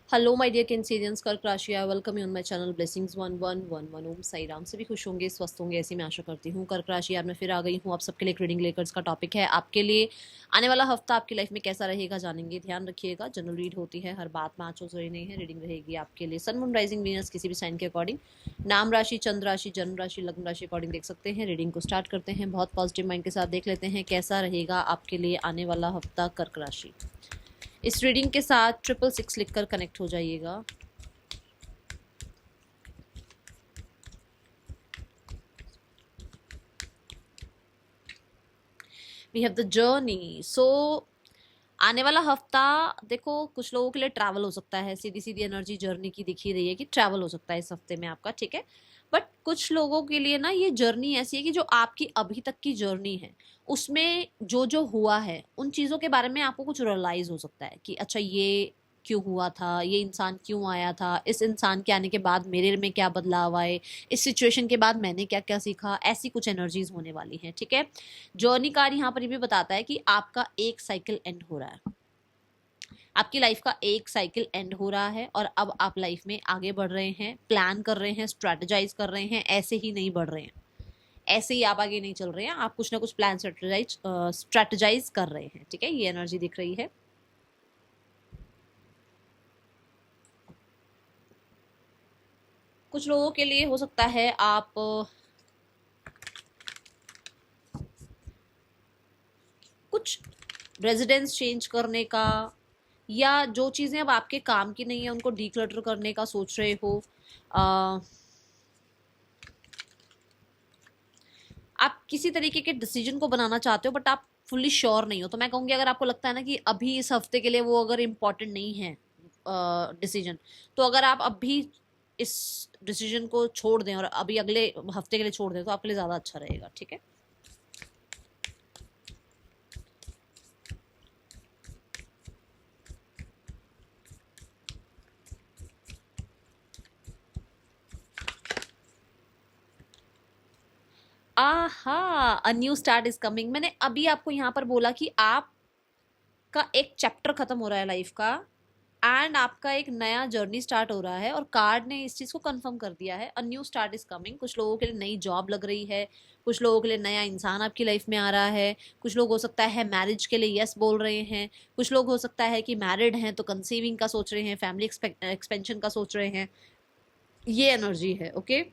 Hello my dear Cancerians, कर्क राशि, I welcome you on my channel blessings 1111 ओम साई राम। सभी खुश होंगे, स्वस्थ होंगे, ऐसी मैं आशा करती हूँ। कर्क राशि, आज मैं फिर आ गई हूँ आप सबके लिए एक रीडिंग लेकर। इसका टॉपिक है आपके लिए आने वाला हफ्ता आपकी लाइफ में कैसा रहेगा, जानेंगे। ध्यान रखिएगा, जनरल रीड होती है, हर बात में आंचो सोई नहीं है। रीडिंग रहेगी आपके लिए सन मून राइजिंग वीनस किसी भी साइन के अकॉर्डिंग, नाम राशि, चंद्र राशि, जन्म राशि, लग्न राशि अकॉर्डिंग देख सकते हैं। रीडिंग को स्टार्ट करते हैं, बहुत पॉजिटिव माइंड के साथ देख लेते हैं कैसा रहेगा आपके लिए आने वाला हफ्ता कर्क राशि। इस रीडिंग के साथ 666 लिखकर कनेक्ट हो जाइएगा। We have the journey. So आने वाला हफ्ता देखो, कुछ लोगों के लिए ट्रैवल हो सकता है। सीधी सीधी एनर्जी जर्नी की दिख ही रही है कि ट्रैवल हो सकता है इस हफ्ते में आपका, ठीक है। बट कुछ लोगों के लिए ना ये जर्नी ऐसी है कि जो आपकी अभी तक की जर्नी है उसमें जो जो हुआ है उन चीज़ों के बारे में आपको कुछ रियलाइज हो सकता है कि अच्छा ये क्यों हुआ था, ये इंसान क्यों आया था, इस इंसान के आने के बाद मेरे में क्या बदलाव आए, इस सिचुएशन के बाद मैंने क्या क्या सीखा। ऐसी कुछ एनर्जीज होने वाली हैं, ठीक है। जर्नी कार्ड यहाँ पर ये भी बताता है कि आपका एक साइकिल एंड हो रहा है, आपकी लाइफ का एक साइकिल एंड हो रहा है और अब आप लाइफ में आगे बढ़ रहे हैं, प्लान कर रहे हैं, स्ट्रेटेजाइज कर रहे हैं। ऐसे ही नहीं बढ़ रहे हैं, ऐसे ही आप आगे नहीं चल रहे हैं, आप कुछ ना कुछ प्लान स्ट्रेटेजाइज कर रहे हैं, ठीक है। ये एनर्जी दिख रही है। कुछ लोगों के लिए हो सकता है आप कुछ रेजिडेंस चेंज करने का, या जो चीज़ें अब आपके काम की नहीं है उनको डीक्लटर करने का सोच रहे हो। आप किसी तरीके के डिसीजन को बनाना चाहते हो बट आप फुल्ली श्योर नहीं हो। तो मैं कहूँगी अगर आपको लगता है ना कि अभी इस हफ्ते के लिए वो अगर इम्पोर्टेंट नहीं है डिसीजन, तो अगर आप अभी इस डिसीजन को छोड़ दें और अभी अगले हफ्ते के लिए छोड़ दें तो आपके लिए ज़्यादा अच्छा रहेगा, ठीक है। आहा, a new start is coming. मैंने अभी आपको यहाँ पर बोला कि आपका एक चैप्टर खत्म हो रहा है लाइफ का एंड आपका एक नया जर्नी स्टार्ट हो रहा है, और कार्ड ने इस चीज को कंफर्म कर दिया है। A new start is coming. कुछ लोगों के लिए नई जॉब लग रही है, कुछ लोगों के लिए नया इंसान आपकी लाइफ में आ रहा है, कुछ लोग हो सकता है मैरिज के लिए यस बोल रहे हैं, कुछ लोग हो सकता है कि मैरिड हैं तो कंसीविंग का सोच रहे हैं, फैमिली एक्सपेंशन का सोच रहे हैं। ये एनर्जी है, okay.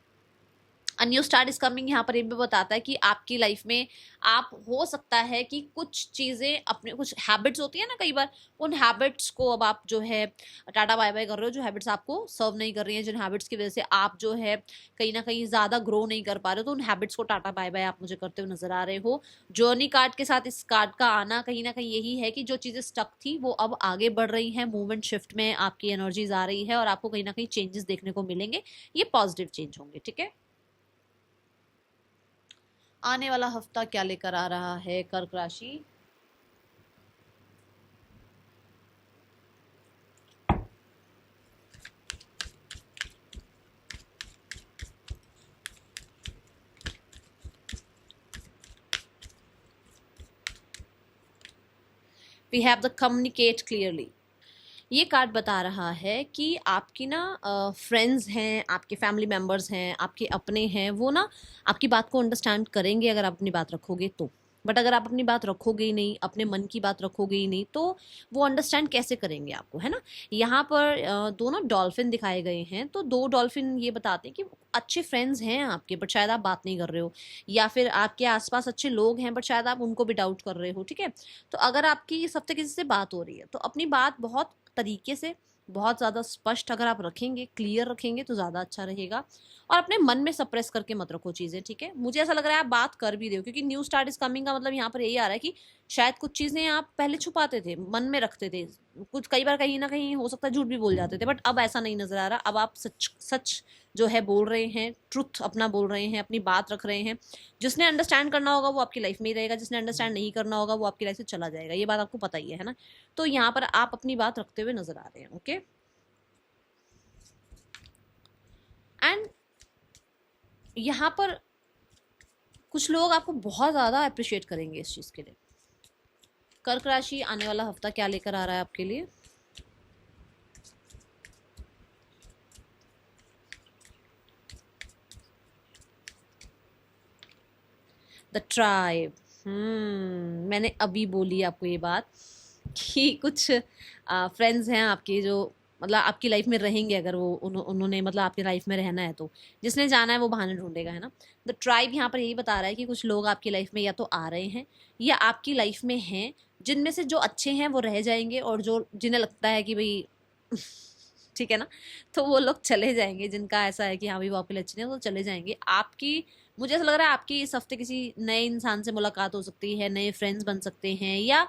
A new start is coming यहाँ पर ये भी बताता है कि आपकी लाइफ में आप हो सकता है कि कुछ चीज़ें, अपने कुछ हैबिट्स होती है ना कई बार, उन हैबिट्स को अब आप जो है टाटा बाय बाय कर रहे हो। जो हैबिट्स आपको सर्व नहीं कर रही हैं, जिन हैबिट्स की वजह से आप जो है कहीं ना कहीं ज़्यादा ग्रो नहीं कर पा रहे हो, तो उन हैबिट्स को टाटा बाय बाय आप मुझे करते हुए नजर आ रहे हो। जर्नी कार्ड के साथ इस कार्ड का आना कहीं ना कहीं यही है कि जो चीज़ें स्टक थी वो अब आगे बढ़ रही हैं, मूवमेंट शिफ्ट में आपकी एनर्जीज आ रही है और आपको कहीं ना कहीं चेंजेस देखने को मिलेंगे। ये पॉजिटिव चेंज होंगे, ठीक है। आने वाला हफ्ता क्या लेकर आ रहा है कर्क राशि। We have the communicate clearly. ये कार्ड बता रहा है कि आपकी ना फ्रेंड्स हैं, आपके फैमिली मेंबर्स हैं, आपके अपने हैं, वो ना आपकी बात को अंडरस्टैंड करेंगे अगर आप अपनी बात रखोगे तो। बट अगर आप अपनी बात रखोगे ही नहीं, अपने मन की बात रखोगे ही नहीं, तो वो अंडरस्टैंड कैसे करेंगे आपको, है ना। यहाँ पर दो ना डॉल्फिन दिखाए गए हैं, तो दो डॉल्फिन ये बताते हैं कि अच्छे फ्रेंड्स हैं आपके बट शायद आप बात नहीं कर रहे हो, या फिर आपके आसपास अच्छे लोग हैं बट शायद आप उनको भी डाउट कर रहे हो, ठीक है। तो अगर आपकी इस हफ्ते किसी से बात हो रही है तो अपनी बात बहुत तरीके से, बहुत ज़्यादा स्पष्ट अगर आप रखेंगे, क्लियर रखेंगे तो ज़्यादा अच्छा रहेगा। और अपने मन में सप्रेस करके मत रखो चीज़ें, ठीक है। मुझे ऐसा लग रहा है आप बात कर भी रहे हो, क्योंकि न्यू स्टार्ट इज कमिंग का मतलब यहाँ पर यही आ रहा है कि शायद कुछ चीज़ें आप पहले छुपाते थे, मन में रखते थे, कुछ कई बार कहीं ना कहीं हो सकता है झूठ भी बोल जाते थे, बट अब ऐसा नहीं नजर आ रहा। अब आप सच सच जो है बोल रहे हैं, ट्रुथ अपना बोल रहे हैं, अपनी बात रख रहे हैं। जिसने अंडरस्टैंड करना होगा वो आपकी लाइफ में ही रहेगा, जिसने अंडरस्टैंड नहीं करना होगा वो आपकी लाइफ से चला जाएगा। ये बात आपको पता ही है ना। तो यहाँ पर आप अपनी बात रखते हुए नजर आ रहे हैं, ओके। एंड यहाँ पर कुछ लोग आपको बहुत ज़्यादा अप्रिशिएट करेंगे इस चीज़ के लिए। कर्क राशि, आने वाला हफ्ता क्या लेकर आ रहा है आपके लिए। The tribe. मैंने अभी बोली आपको ये बात कि कुछ फ्रेंड्स हैं आपके जो मतलब आपकी लाइफ में रहेंगे, अगर वो उन्होंने मतलब आपकी लाइफ में रहना है तो जिसने जाना है वो बहाने ढूंढेगा, है ना। द ट्राइब यहाँ पर यही बता रहा है कि कुछ लोग आपकी लाइफ में या तो आ रहे हैं या आपकी लाइफ में हैं, जिनमें से जो अच्छे हैं वो रह जाएंगे और जो जिन्हें लगता है कि भाई ठीक है ना, तो वो लोग चले जाएंगे। जिनका ऐसा है कि हाँ भाई वो आपके लिए अच्छे नहीं है वो चले जाएंगे। आपकी मुझे ऐसा लग रहा है आपकी इस हफ्ते किसी नए इंसान से मुलाकात हो सकती है, नए फ्रेंड्स बन सकते हैं, या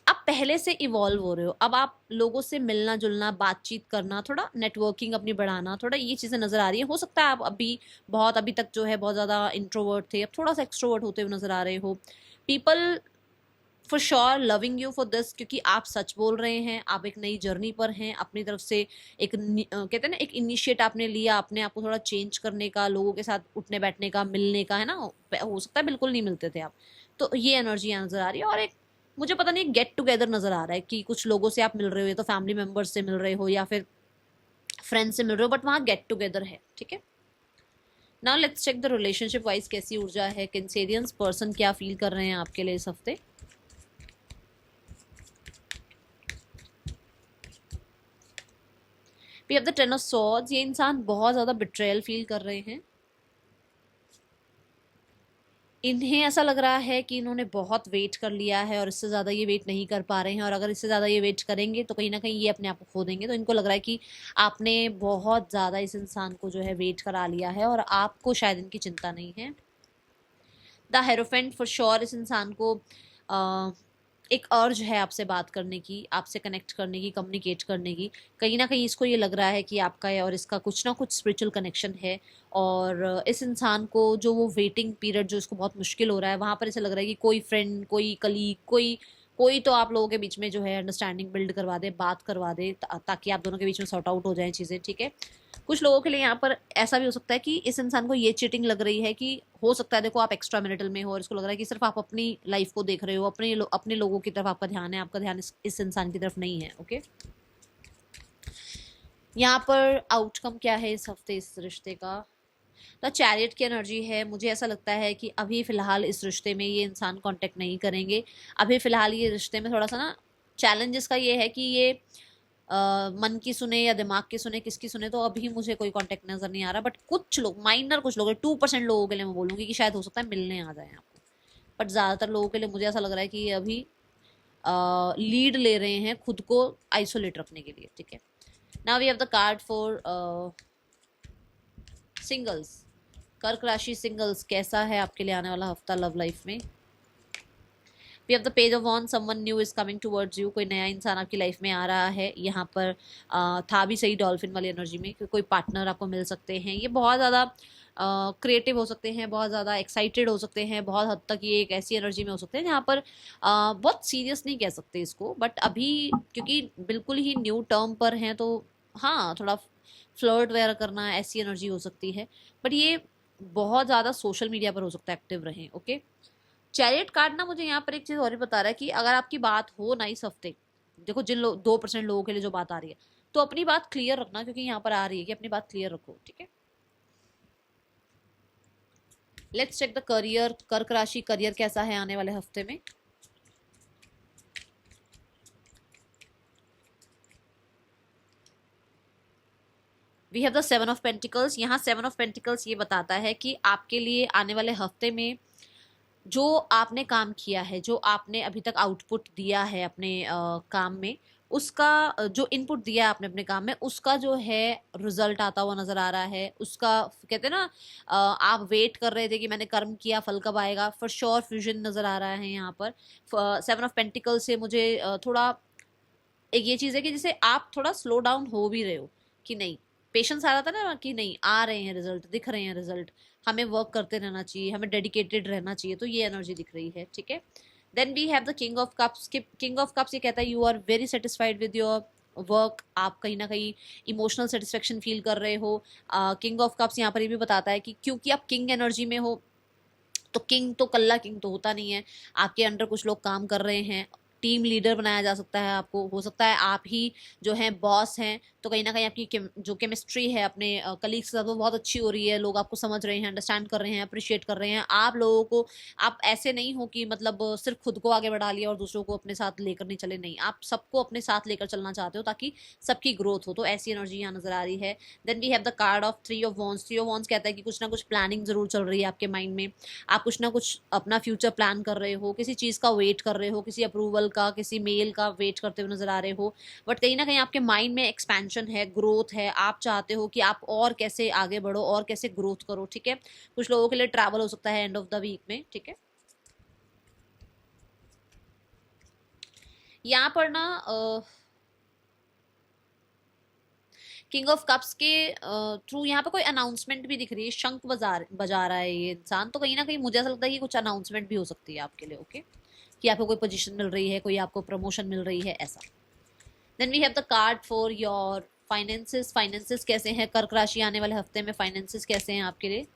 आप पहले से इवॉल्व हो रहे हो। अब आप लोगों से मिलना जुलना, बातचीत करना, थोड़ा नेटवर्किंग अपनी बढ़ाना, थोड़ा ये चीज़ें नज़र आ रही है। हो सकता है आप अभी तक जो है बहुत ज़्यादा इंट्रोवर्ट थे, अब थोड़ा सा एक्सट्रोवर्ट होते हुए नज़र आ रहे हो। People for sure loving you for this, क्योंकि आप सच बोल रहे हैं, आप एक नई जर्नी पर हैं अपनी तरफ से। कहते हैं ना, एक इनिशिएट आपने लिया अपने आप को थोड़ा चेंज करने का, लोगों के साथ उठने बैठने का, मिलने का, है ना। हो सकता है बिल्कुल नहीं मिलते थे आप, तो ये एनर्जी नजर आ रही है। और एक मुझे पता नहीं गेट टुगेदर नजर आ रहा है कि कुछ लोगों से आप मिल रहे हो, या तो फैमिली मेम्बर्स से मिल रहे हो या फिर फ्रेंड से मिल रहे हो, बट वहाँ गेट टुगेदर है, ठीक है। Now let's check the relationship wise कैसी ऊर्जा है। कैंसेरियंस पर्सन क्या फील कर रहे हैं आपके लिए इस हफ्ते। We have the ten of swords. ये इंसान बहुत ज़्यादा बिट्रेयल फील कर रहे हैं। इन्हें ऐसा लग रहा है कि इन्होंने बहुत वेट कर लिया है और इससे ज़्यादा ये वेट नहीं कर पा रहे हैं, और अगर इससे ज़्यादा ये वेट करेंगे तो कहीं ना कहीं ये अपने आप को खो देंगे। तो इनको लग रहा है कि आपने बहुत ज़्यादा इस इंसान को जो है वेट करा लिया है और आपको शायद इनकी चिंता नहीं है। द हेरोफेंट फॉर श्योर इस इंसान को एक अर्ज है आपसे बात करने की, आपसे कनेक्ट करने की, कम्युनिकेट करने की। कहीं ना कहीं इसको ये लग रहा है कि आपका और इसका कुछ ना कुछ स्पिरिचुअल कनेक्शन है, और इस इंसान को जो वो वेटिंग पीरियड जो इसको बहुत मुश्किल हो रहा है, वहाँ पर इसे लग रहा है कि कोई फ्रेंड, कोई कलीग, कोई कोई तो आप लोगों के बीच में जो है अंडरस्टैंडिंग बिल्ड करवा दे, बात करवा दे, ताकि आप दोनों के बीच में सॉर्ट आउट हो जाए चीज़ें, ठीक है। कुछ लोगों के लिए यहाँ पर ऐसा भी हो सकता है कि इस इंसान को ये चीटिंग लग रही है कि हो सकता है, देखो आप एक्स्ट्रा मैरिटल में हो और इसको लग रहा है कि सिर्फ आप अपनी लाइफ को देख रहे हो, अपने लोगों की तरफ आपका ध्यान है, आपका ध्यान इस इंसान की तरफ नहीं है, ओके। यहाँ पर आउटकम क्या है इस हफ्ते इस रिश्ते का। तो चैरियट की एनर्जी है। मुझे ऐसा लगता है कि अभी फ़िलहाल इस रिश्ते में ये इंसान कांटेक्ट नहीं करेंगे। अभी फ़िलहाल ये रिश्ते में थोड़ा सा ना चैलेंज इसका ये है कि ये मन की सुने या दिमाग की सुने, किसकी सुने, तो अभी मुझे कोई कांटेक्ट नज़र नहीं आ रहा। बट कुछ लोग, माइनर कुछ लोग, 2% लोगों के लिए मैं बोलूँगी कि शायद हो सकता है मिलने आ जाए आपको, बट ज़्यादातर लोगों के लिए मुझे ऐसा लग रहा है कि ये अभी लीड ले रहे हैं खुद को आइसोलेट रखने के लिए, ठीक है। Now we have the card for singles. कर्क राशि सिंगल्स, कैसा है आपके लिए आने वाला हफ्ता लव लाइफ में। We have the page of wands, someone new is coming towards you. कोई नया इंसान आपकी लाइफ में आ रहा है। यहाँ पर था भी सही डॉल्फिन वाली एनर्जी में कि कोई पार्टनर आपको मिल सकते हैं। ये बहुत ज़्यादा क्रिएटिव हो सकते हैं, बहुत ज़्यादा एक्साइटेड हो सकते हैं, बहुत हद तक ये एक ऐसी एनर्जी में हो सकते हैं जहाँ पर बहुत सीरियस नहीं कह सकते इसको, बट अभी क्योंकि बिल्कुल ही न्यू टर्म पर हैं तो हाँ थोड़ा फ्लर्ट वगैरह करना ऐसी एनर्जी हो सकती है। बट ये बहुत ज़्यादा सोशल मीडिया पर हो सकता है एक्टिव रहें, ओके। चैरियट कार्ड ना मुझे यहाँ पर एक चीज़ और ही बता रहा है कि अगर आपकी बात हो ना इस हफ्ते, देखो जिन 2% लोगों के लिए जो बात आ रही है, तो अपनी बात क्लियर रखना, क्योंकि यहाँ पर आ रही है कि अपनी बात क्लियर रखो, ठीक है। Let's check the career. कर्क राशि करियर कैसा है आने वाले हफ्ते में। We have the 7 of pentacles. यहाँ 7 ऑफ पेंटिकल्स ये बताता है कि आपके लिए आने वाले हफ्ते में जो आपने काम किया है, जो आपने अभी तक आउटपुट दिया है अपने काम में, उसका जो इनपुट दिया है आपने अपने काम में, उसका जो है रिजल्ट आता हुआ नजर आ रहा है। उसका कहते हैं ना, आप वेट कर रहे थे कि मैंने कर्म किया, फल कब आएगा, फॉर श्योर फ्यूजन नजर आ रहा है यहाँ पर। 7 ऑफ पेंटिकल से मुझे थोड़ा एक ये चीज़ है कि जैसे आप थोड़ा स्लो डाउन हो भी रहे हो कि नहीं, पेशेंस आ रहा था ना कि नहीं आ रहे हैं रिजल्ट, दिख रहे हैं रिजल्ट, हमें वर्क करते रहना चाहिए, हमें डेडिकेटेड रहना चाहिए, तो ये एनर्जी दिख रही है, ठीक है। Then we have the king of cups. King of cups ये कहता है you are very satisfied with your work. आप कहीं ना कहीं इमोशनल सेटिस्फेक्शन फील कर रहे हो। किंग ऑफ कप्स यहाँ पर ये भी बताता है कि क्योंकि आप किंग एनर्जी में हो, तो किंग तो कल्ला किंग तो होता नहीं है, आपके अंडर कुछ लोग काम कर रहे हैं, टीम लीडर बनाया जा सकता है आपको, हो सकता है आप ही जो है बॉस हैं, तो कहीं ना कहीं आपकी जो केमिस्ट्री है अपने कलीग्स के साथ वो बहुत अच्छी हो रही है, लोग आपको समझ रहे हैं, अंडरस्टैंड कर रहे हैं, अप्रिशिएट कर रहे हैं आप लोगों को। आप ऐसे नहीं हो कि मतलब सिर्फ खुद को आगे बढ़ा लिया और दूसरों को अपने साथ लेकर नहीं चले, नहीं, आप सबको अपने साथ लेकर चलना चाहते हो ताकि सबकी ग्रोथ हो, तो ऐसी एनर्जी यहाँ नजर आ रही है। Then we have the card of three of wands. Three of wands कहता है कि कुछ ना कुछ प्लानिंग जरूर चल रही है आपके माइंड में, आप कुछ ना कुछ अपना फ्यूचर प्लान कर रहे हो, किसी चीज का वेट कर रहे हो, किसी अप्रूवल का, किसी मेल का वेट करते हुए नजर आ रहे हो, बट कहीं ना कहीं आपके माइंड में एक्सपेंशन है, ग्रोथ है, आप चाहते हो कि आप और कैसे आगे बढ़ो और कैसे ग्रोथ करो, ठीक है। कुछ लोगों के लिए ट्रैवल हो सकता है एंड ऑफ द वीक में, ठीक है। यहाँ पर ना किंग ऑफ कप्स के थ्रू यहाँ पे कोई अनाउंसमेंट भी दिख रही है, शंख बजा बजा रहा है ये इंसान, तो कहीं ना कहीं मुझे ऐसा लगता है कि कुछ अनाउंसमेंट भी हो सकती है आपके लिए, ओके, कि आपको कोई पोजीशन मिल रही है, कोई आपको प्रमोशन मिल रही है, ऐसा। Then we have the card for your finances. Finances कैसे हैं कर्क राशि आने वाले हफ्ते में, फाइनेंसेस कैसे हैं आपके लिए।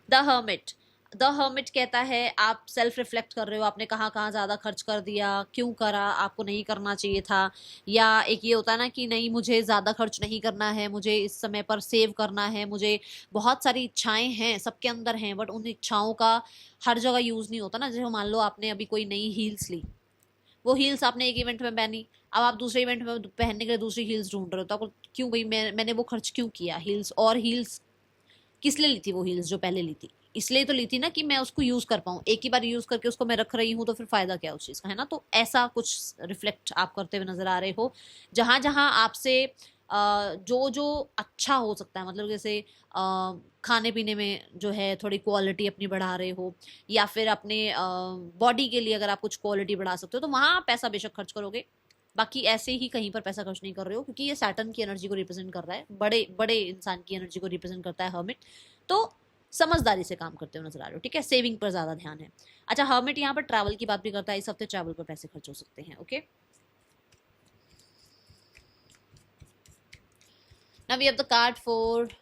The hermit. द हर्मिट कहता है आप सेल्फ रिफ्लेक्ट कर रहे हो, आपने कहाँ कहाँ ज़्यादा खर्च कर दिया, क्यों करा, आपको नहीं करना चाहिए था, या एक ये होता है ना कि नहीं मुझे ज़्यादा खर्च नहीं करना है, मुझे इस समय पर सेव करना है, मुझे बहुत सारी इच्छाएं हैं, सबके अंदर हैं, बट उन इच्छाओं का हर जगह यूज़ नहीं होता ना। जैसे मान लो आपने अभी कोई नई हील्स ली, वो हील्स आपने एक इवेंट में पहनी, अब आप दूसरे इवेंट में पहनने के लिए दूसरी हील्स ढूंढ रहे हो, तो आपको क्यों भाई मैंने वो खर्च क्यों किया हील्स, और हील्स किस लिए ली थी वो हील्स जो पहले ली थी, इसलिए तो ली थी ना कि मैं उसको यूज कर पाऊँ, एक ही बार यूज करके उसको मैं रख रही हूँ तो फिर फायदा क्या उस चीज का, है ना। तो ऐसा कुछ रिफ्लेक्ट आप करते हुए नजर आ रहे हो, जहां जहां आपसे जो जो अच्छा हो सकता है, मतलब जैसे खाने पीने में जो है थोड़ी क्वालिटी अपनी बढ़ा रहे हो, या फिर अपने बॉडी के लिए अगर आप कुछ क्वालिटी बढ़ा सकते हो तो वहां आप पैसा बेशक खर्च करोगे, बाकी ऐसे ही कहीं पर पैसा खर्च नहीं कर रहे हो, क्योंकि ये सैटर्न की एनर्जी को रिप्रेजेंट कर रहा है, बड़े बड़े इंसान की एनर्जी को रिप्रेजेंट करता है हर्मिट, तो समझदारी से काम करते हुए नजर आ रहे हो, ठीक है, सेविंग पर ज्यादा ध्यान है। अच्छा, हर्मिट यहाँ पर ट्रैवल की बात भी करता है, इस हफ्ते ट्रैवल पर पैसे खर्च हो सकते हैं, okay. Now we have the card for,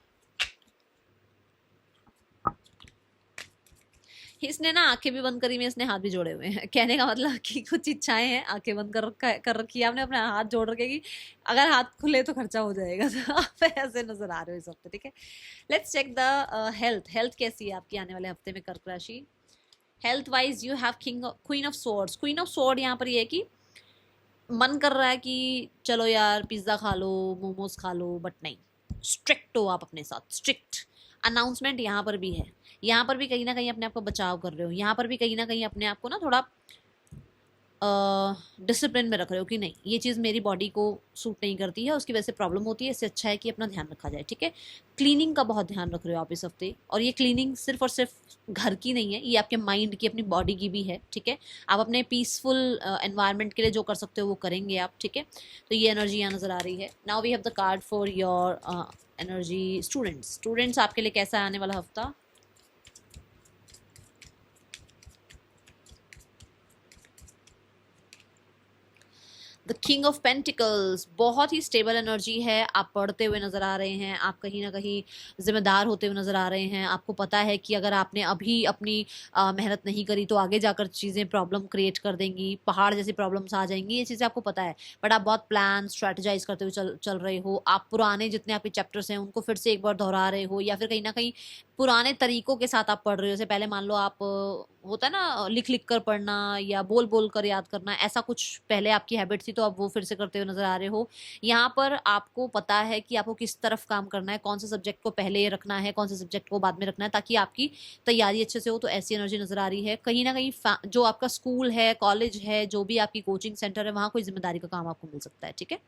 इसने ना आंखें भी बंद करी हुई, इसने हाथ भी जोड़े हुए हैं, कहने का मतलब कि कुछ इच्छाएं हैं, आंखें बंद कर रखी है आपने, अपने हाथ जोड़ रखे कि अगर हाथ खुले तो खर्चा हो जाएगा, तो आप ऐसे नजर आ रहे हो इस हफ्ते, ठीक है। Let's check the health. Health कैसी है आपकी आने वाले हफ्ते में कर्क राशि। Health wise you have queen of swords. Queen of sword यहाँ पर ये है कि मन कर रहा है कि चलो यार पिज्जा खा लो, मोमोज खा लो, बट नहीं, स्ट्रिक्ट हो आप अपने साथ, स्ट्रिक्ट। अनाउंसमेंट यहाँ पर भी है, यहाँ पर भी कहीं ना कहीं अपने आप को बचाव कर रहे हो, यहाँ पर भी कहीं ना कहीं अपने आप को ना थोड़ा डिसिप्लिन में रख रहे हो कि नहीं ये चीज़ मेरी बॉडी को सूट नहीं करती है, उसकी वजह से प्रॉब्लम होती है, इससे अच्छा है कि अपना ध्यान रखा जाए, ठीक है। क्लीनिंग का बहुत ध्यान रख रहे हो आप इस हफ्ते, और ये क्लीनिंग सिर्फ और सिर्फ घर की नहीं है, ये आपके माइंड की, अपनी बॉडी की भी है, ठीक है। आप अपने पीसफुल एनवायरनमेंट के लिए जो कर सकते हो वो करेंगे आप, ठीक है। तो ये एनर्जी यहाँ नज़र आ रही है। Now we have the card for your energy students. Students आपके लिए कैसा है आने वाला हफ्ता। द किंग ऑफ पेंटिकल्स, बहुत ही स्टेबल एनर्जी है, आप पढ़ते हुए नजर आ रहे हैं, आप कहीं ना कहीं जिम्मेदार होते हुए नजर आ रहे हैं, आपको पता है कि अगर आपने अभी अपनी मेहनत नहीं करी तो आगे जाकर चीज़ें प्रॉब्लम क्रिएट कर देंगी, पहाड़ जैसी प्रॉब्लम्स आ जाएंगी, ये चीज़ें आपको पता है, बट आप बहुत प्लान स्ट्रेटेजाइज करते हुए चल रहे हो, आप पुराने जितने आपके चैप्टर्स हैं उनको फिर से एक बार दोहरा रहे हो, या फिर कहीं ना कहीं पुराने तरीकों के साथ आप पढ़ रहे हो। जैसे पहले मान लो आप होता है ना लिख लिख कर पढ़ना या बोल बोल कर याद करना, ऐसा कुछ पहले आपकी हैबिट थी, तो आप वो फिर से करते हुए नजर आ रहे हो। यहाँ पर आपको पता है कि आपको किस तरफ काम करना है, कौन से सब्जेक्ट को पहले रखना है, कौन से सब्जेक्ट को बाद में रखना है, ताकि आपकी तैयारी अच्छे से हो, तो ऐसी एनर्जी नजर आ रही है। कहीं ना कहीं जो आपका स्कूल है, कॉलेज है, जो भी आपकी कोचिंग सेंटर है, वहाँ कोई जिम्मेदारी का काम आपको मिल सकता है, ठीक है।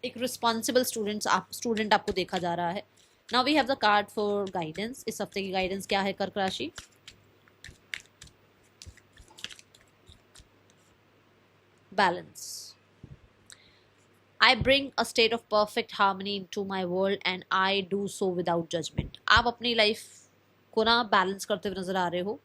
एक रिस्पॉन्सिबल स्टूडेंट आपको देखा जा रहा है। Now we have the card for guidance. इस हफ्ते की गाइडेंस क्या है कर्क राशि। Balance. I bring a state of perfect harmony into my world and I do so without judgment। आप अपनी लाइफ को ना बैलेंस करते हुए नजर आ रहे हो,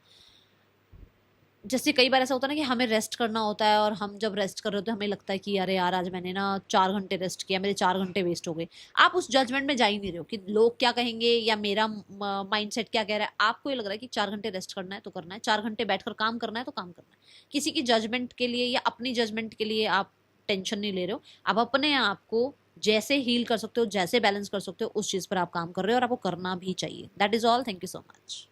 जैसे कई बार ऐसा होता है ना कि हमें रेस्ट करना होता है, और हम जब रेस्ट कर रहे होते हैं हमें लगता है कि अरे यार आज मैंने ना 4 घंटे रेस्ट किया, मेरे 4 घंटे वेस्ट हो गए। आप उस जजमेंट में जा ही नहीं रहे हो कि लोग क्या कहेंगे या मेरा माइंडसेट क्या कह रहा है। आपको ये लग रहा है कि 4 घंटे रेस्ट करना है तो करना है, 4 घंटे बैठकर काम करना है तो काम करना है। किसी की जजमेंट के लिए या अपनी जजमेंट के लिए आप टेंशन नहीं ले रहे हो। आप अपने आप को जैसे हील कर सकते हो, जैसे बैलेंस कर सकते हो, उस चीज पर आप काम कर रहे हो, और आपको करना भी चाहिए। That is all. Thank you so much.